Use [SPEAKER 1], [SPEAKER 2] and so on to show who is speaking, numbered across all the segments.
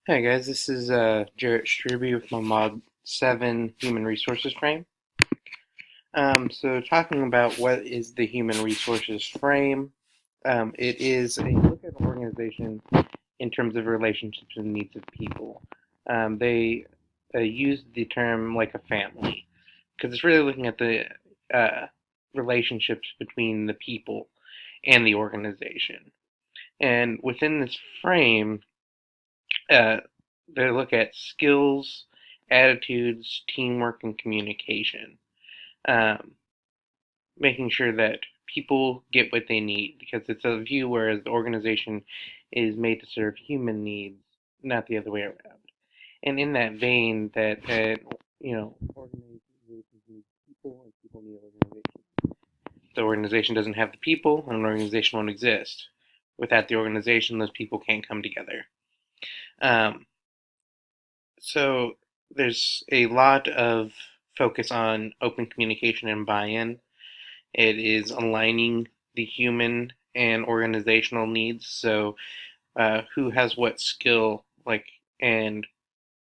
[SPEAKER 1] Hi guys, this is Jarrett Struby with my Mod 7 Human Resources Frame. So talking about what is the Human Resources Frame, it is a look at an organization in terms of relationships and needs of people. They use the term like a family, because it's really looking at the relationships between the people and the organization. And within this frame, uh, they look at skills, attitudes, teamwork, and communication, um, making sure that people get what they need because it's a view whereas the organization is made to serve human needs, not the other way around. And in that vein, that organizations need people and people need organizations. If the organization doesn't have the people, an organization won't exist. Without the organization, those people can't come together. Um, So there's a lot of focus on open communication and buy-in. It is aligning the human and organizational needs. So who has what skill, and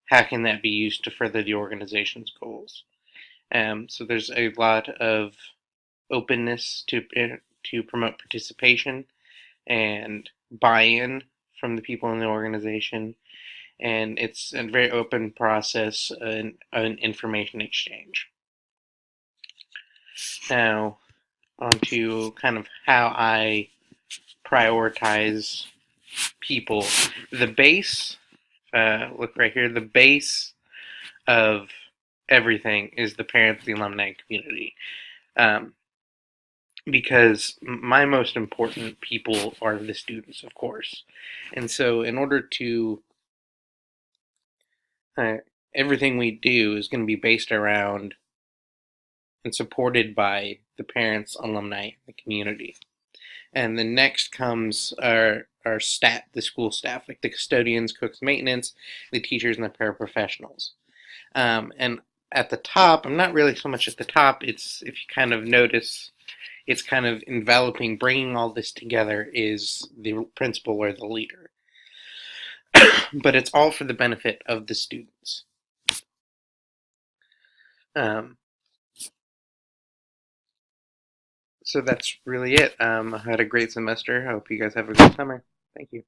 [SPEAKER 1] how can that be used to further the organization's goals? So there's a lot of openness to promote participation and buy-in from the people in the organization, and it's a very open process, an information exchange. Now, on to kind of how I prioritize people. The base, look right here, the base of everything is the parents, the alumni community. Um, because my most important people are the students, of course. And so, in order to uh, everything we do is going to be based around and supported by the parents, alumni, the community. And then next comes our the school staff, like the custodians, cooks, maintenance, the teachers, and the paraprofessionals. And at the top, I'm not really so much at the top. It's, if you kind of notice, it's kind of enveloping, bringing all this together is the principal or the leader. But it's all for the benefit of the students. Um, So that's really it. I had a great semester. I hope you guys have a good summer. Thank you.